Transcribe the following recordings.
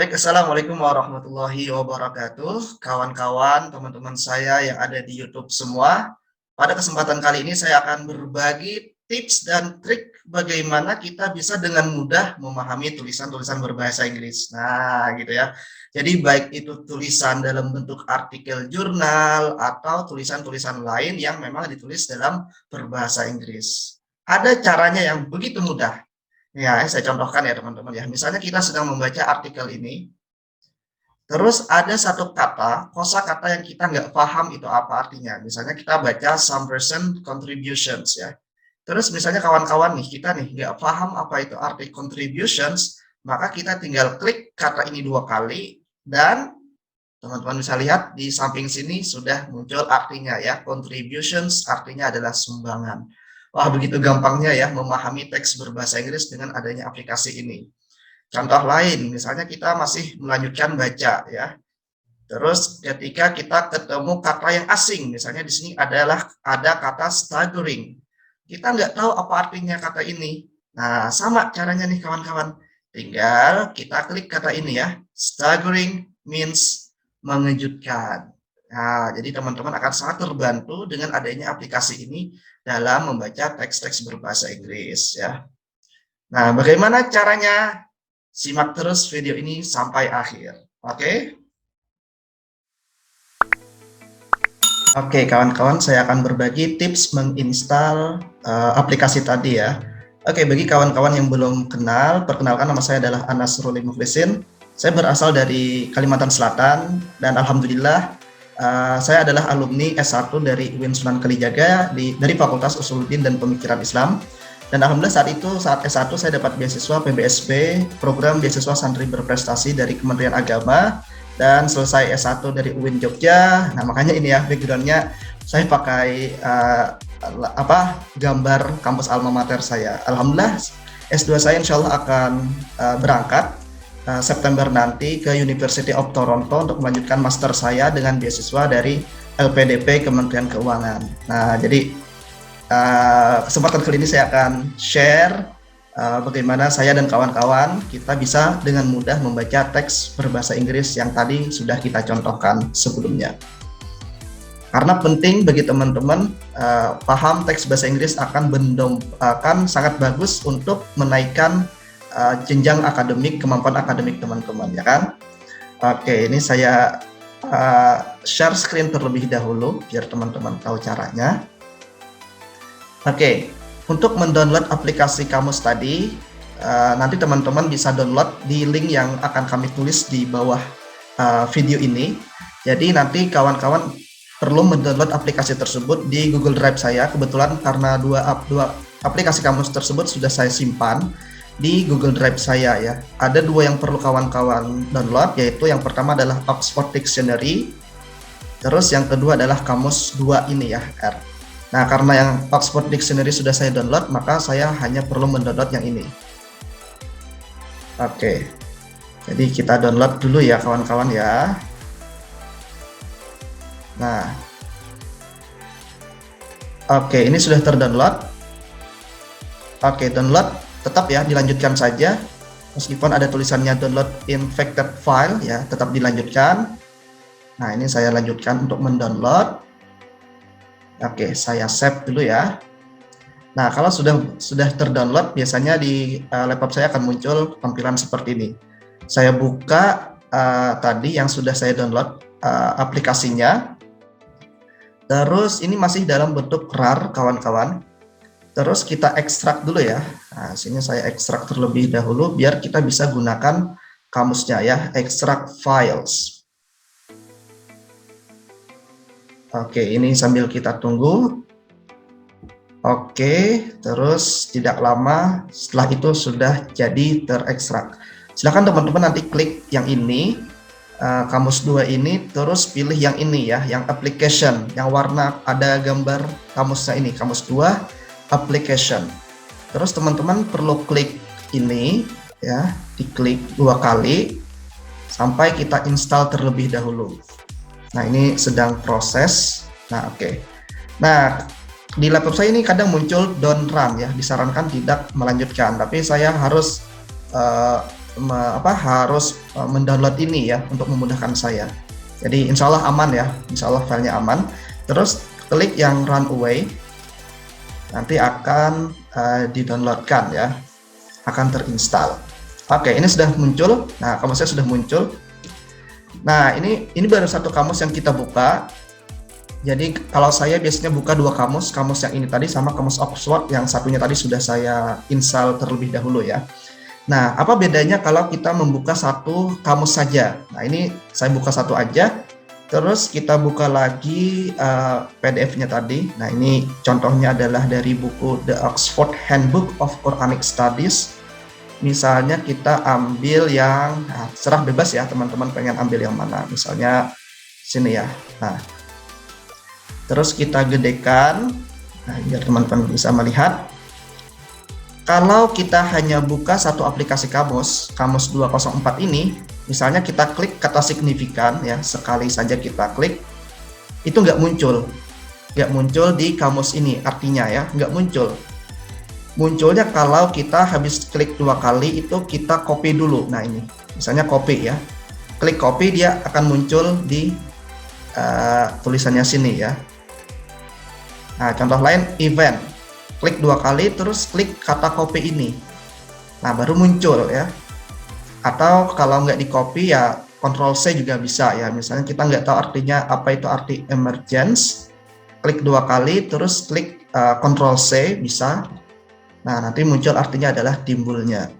Baik, assalamualaikum warahmatullahi wabarakatuh, kawan-kawan, teman-teman saya yang ada di YouTube semua. Pada kesempatan kali ini saya akan berbagi tips dan trik bagaimana kita bisa dengan mudah memahami tulisan-tulisan berbahasa Inggris. Nah, gitu ya. Jadi baik itu tulisan dalam bentuk artikel jurnal atau tulisan-tulisan lain yang memang ditulis dalam berbahasa Inggris. Ada caranya yang begitu mudah. Ya, saya contohkan ya teman-teman ya. Misalnya kita sedang membaca artikel ini, terus ada satu kata, kosakata yang kita nggak paham itu apa artinya. Misalnya kita baca some recent contributions ya. Terus misalnya kawan-kawan nih, kita nih nggak paham apa itu arti contributions, maka kita tinggal klik kata ini 2 kali dan teman-teman bisa lihat di samping sini sudah muncul artinya ya. Contributions artinya adalah sumbangan. Wah, begitu gampangnya ya memahami teks berbahasa Inggris dengan adanya aplikasi ini. Contoh lain, misalnya kita masih melanjutkan baca ya. Terus ketika kita ketemu kata yang asing, misalnya di sini ada kata staggering. Kita nggak tahu apa artinya kata ini. Nah, sama caranya nih kawan-kawan. Tinggal kita klik kata ini ya. Staggering means mengejutkan. Nah, jadi teman-teman akan sangat terbantu dengan adanya aplikasi ini dalam membaca teks-teks berbahasa Inggris ya. Nah, bagaimana caranya? Simak terus video ini sampai akhir. Oke? Oke, kawan-kawan, saya akan berbagi tips menginstal aplikasi tadi ya. Oke, bagi kawan-kawan yang belum kenal, perkenalkan nama saya adalah Anas Ruli Mukhlisin. Saya berasal dari Kalimantan Selatan dan alhamdulillah saya adalah alumni S1 dari UIN Sunan Kalijaga dari Fakultas Usuluddin dan Pemikiran Islam. Dan alhamdulillah saat S1 saya dapat beasiswa PBSP, program beasiswa santri berprestasi dari Kementerian Agama, dan selesai S1 dari UIN Jogja. Nah, makanya ini ya backgroundnya saya pakai gambar kampus alma mater saya. Alhamdulillah S2 saya insya Allah akan berangkat September nanti ke University of Toronto untuk melanjutkan master saya dengan beasiswa dari LPDP Kementerian Keuangan. Nah, jadi kesempatan kali ini saya akan share bagaimana saya dan kawan-kawan kita bisa dengan mudah membaca teks berbahasa Inggris yang tadi sudah kita contohkan sebelumnya. Karena penting bagi teman-teman paham teks bahasa Inggris akan sangat bagus untuk menaikkan jenjang akademik, kemampuan akademik teman-teman, ya kan? Oke, ini saya share screen terlebih dahulu biar teman-teman tahu caranya. Oke, untuk mendownload aplikasi Kamus tadi, nanti teman-teman bisa download di link yang akan kami tulis di bawah video ini. Jadi nanti kawan-kawan perlu mendownload aplikasi tersebut di Google Drive saya. Kebetulan karena dua aplikasi Kamus tersebut sudah saya simpan di Google Drive saya ya. Ada 2 yang perlu kawan-kawan download, yaitu yang pertama adalah Oxford Dictionary, terus yang kedua adalah Kamus 2 ini ya, R. Nah, karena yang Oxford Dictionary sudah saya download, maka saya hanya perlu mendownload yang ini. Oke, jadi kita download dulu ya kawan-kawan ya. Nah, oke, ini sudah terdownload. Oke, download, tetap ya dilanjutkan saja. Meskipun ada tulisannya download infected file ya, tetap dilanjutkan. Nah, ini saya lanjutkan untuk mendownload. Oke, saya save dulu ya. Nah, kalau sudah terdownload, biasanya di laptop saya akan muncul tampilan seperti ini. Saya buka tadi yang sudah saya download aplikasinya. Terus ini masih dalam bentuk RAR, kawan-kawan. Terus kita ekstrak dulu ya. Nah, sini saya ekstrak terlebih dahulu biar kita bisa gunakan kamusnya ya, extract files. Oke, ini sambil kita tunggu. Oke, terus tidak lama setelah itu sudah jadi terekstrak. Silakan teman-teman nanti klik yang ini, Kamus 2 ini, terus pilih yang ini ya, yang application, yang warna ada gambar kamusnya ini, Kamus 2 application. Terus teman-teman perlu klik ini ya, diklik 2 kali sampai kita install terlebih dahulu. Nah, ini sedang proses. Nah, oke. Nah, di laptop saya ini kadang muncul don't run ya, disarankan tidak melanjutkan. Tapi saya harus harus mendownload ini ya untuk memudahkan saya. Jadi insya Allah aman ya, insya Allah filenya aman. Terus klik yang run away, nanti akan di-downloadkan ya, akan terinstall. Oke, ini sudah muncul. Nah, kamusnya sudah muncul. Nah, ini baru satu kamus yang kita buka. Jadi kalau saya biasanya buka dua kamus yang ini tadi sama kamus Oxford, yang satunya tadi sudah saya install terlebih dahulu ya. Nah, apa bedanya kalau kita membuka satu kamus saja? Nah, ini saya buka satu aja, terus kita buka lagi PDF-nya tadi. Nah, ini contohnya adalah dari buku The Oxford Handbook of Quranic Studies. Misalnya kita ambil yang, serah bebas ya teman-teman pengen ambil yang mana. Misalnya sini ya. Nah, terus kita gedekan, nah, biar teman-teman bisa melihat. Kalau kita hanya buka satu aplikasi kamus 204 ini, misalnya kita klik kata signifikan ya, sekali saja kita klik, itu nggak muncul di kamus ini, artinya ya, nggak muncul. Munculnya kalau kita habis klik dua kali itu kita copy dulu. Nah ini, misalnya copy ya, klik copy dia akan muncul di tulisannya sini ya. Nah contoh lain event, klik dua kali terus klik kata copy ini, nah baru muncul ya. Atau kalau nggak di copy ya Ctrl C juga bisa ya, misalnya kita nggak tahu artinya apa itu arti emergence, klik dua kali terus klik Ctrl C bisa, nah nanti muncul artinya adalah timbulnya.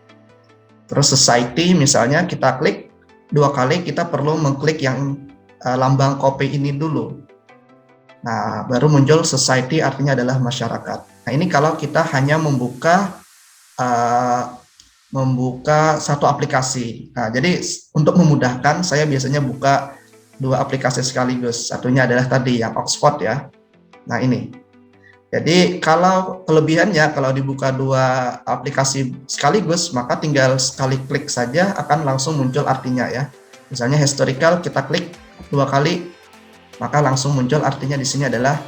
Terus society misalnya kita klik dua kali, kita perlu mengklik yang lambang copy ini dulu. Nah, baru muncul society, artinya adalah masyarakat. Nah, ini kalau kita hanya membuka satu aplikasi. Nah, jadi untuk memudahkan, saya biasanya buka dua aplikasi sekaligus. Satunya adalah tadi yang Oxford ya. Nah, ini. Jadi kalau kelebihannya, kalau dibuka dua aplikasi sekaligus, maka tinggal sekali klik saja akan langsung muncul artinya ya. Misalnya historical, kita klik dua kali, maka langsung muncul artinya di sini adalah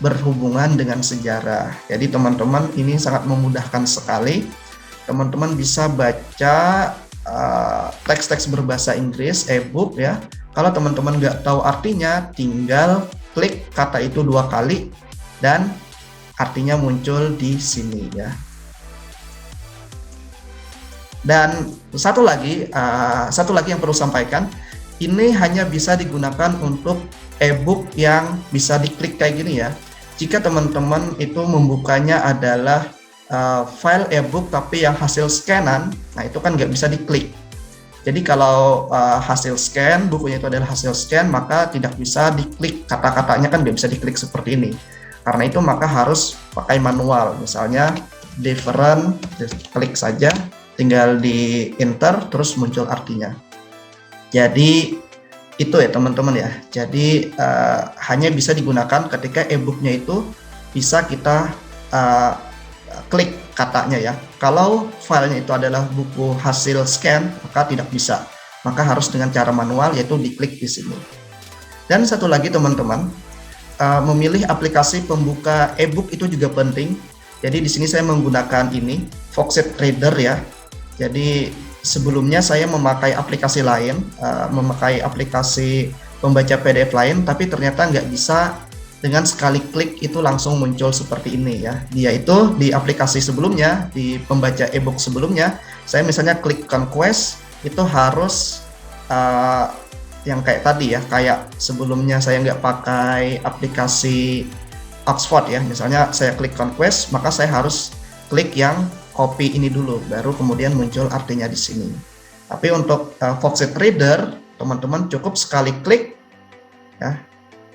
berhubungan dengan sejarah. Jadi teman-teman ini sangat memudahkan sekali. Teman-teman bisa baca teks-teks berbahasa Inggris, e-book ya. Kalau teman-teman nggak tahu artinya, tinggal klik kata itu dua kali dan artinya muncul di sini ya. Dan satu lagi yang perlu sampaikan, ini hanya bisa digunakan untuk e-book yang bisa diklik kayak gini ya. Jika teman-teman itu membukanya adalah file e-book tapi yang hasil scanan, nah itu kan nggak bisa diklik. Jadi kalau hasil scan, bukunya itu adalah hasil scan, maka tidak bisa diklik, kata-katanya kan nggak bisa diklik seperti ini. Karena itu maka harus pakai manual, misalnya different, klik saja, tinggal di enter, terus muncul artinya. Jadi itu ya teman-teman ya. Jadi hanya bisa digunakan ketika e-booknya itu bisa kita klik katanya ya. Kalau filenya itu adalah buku hasil scan, maka tidak bisa. Maka harus dengan cara manual, yaitu diklik di sini. Dan satu lagi teman-teman, memilih aplikasi pembuka e-book itu juga penting. Jadi di sini saya menggunakan ini Foxit Reader ya. Jadi sebelumnya saya memakai aplikasi lain, memakai aplikasi pembaca PDF lain, tapi ternyata nggak bisa dengan sekali klik itu langsung muncul seperti ini ya. Dia itu di aplikasi sebelumnya, di pembaca e-book sebelumnya, saya misalnya klik conquest, itu harus yang kayak tadi ya, kayak sebelumnya saya nggak pakai aplikasi Oxford ya, misalnya saya klik conquest, maka saya harus klik yang copy ini dulu, baru kemudian muncul artinya di sini. Tapi untuk Foxit Reader, teman-teman cukup sekali klik ya,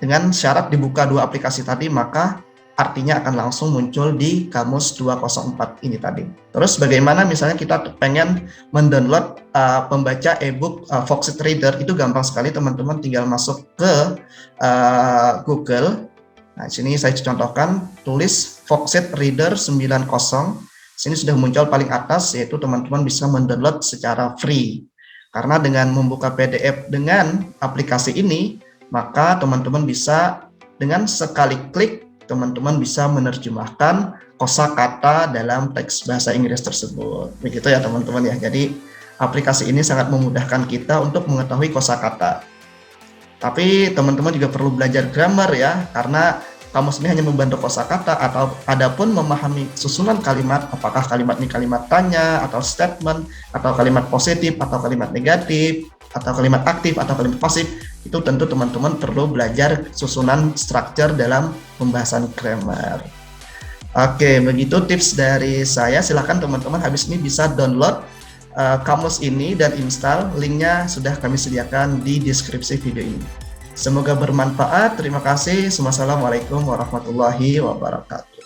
dengan syarat dibuka dua aplikasi tadi, maka artinya akan langsung muncul di kamus 204 ini tadi. Terus bagaimana misalnya kita pengen mendownload pembaca e-book Foxit Reader, itu gampang sekali teman-teman, tinggal masuk ke Google. Nah, sini saya contohkan, tulis Foxit Reader 90. Sini sudah muncul paling atas, yaitu teman-teman bisa mendownload secara free. Karena dengan membuka PDF dengan aplikasi ini, maka teman-teman bisa dengan sekali klik, teman-teman bisa menerjemahkan kosakata dalam teks bahasa Inggris tersebut. Begitu ya teman-teman ya. Jadi aplikasi ini sangat memudahkan kita untuk mengetahui kosakata. Tapi teman-teman juga perlu belajar grammar ya, karena kamus ini hanya membantu kosakata atau adapun memahami susunan kalimat, apakah kalimat ini kalimat tanya atau statement atau kalimat positif atau kalimat negatif atau kalimat aktif atau kalimat pasif, itu tentu teman-teman perlu belajar susunan structure dalam pembahasan grammar. Oke, begitu tips dari saya. Silahkan teman-teman habis ini bisa download kamus ini dan install, linknya sudah kami sediakan di deskripsi video ini. Semoga bermanfaat. Terima kasih. Wassalamualaikum warahmatullahi wabarakatuh.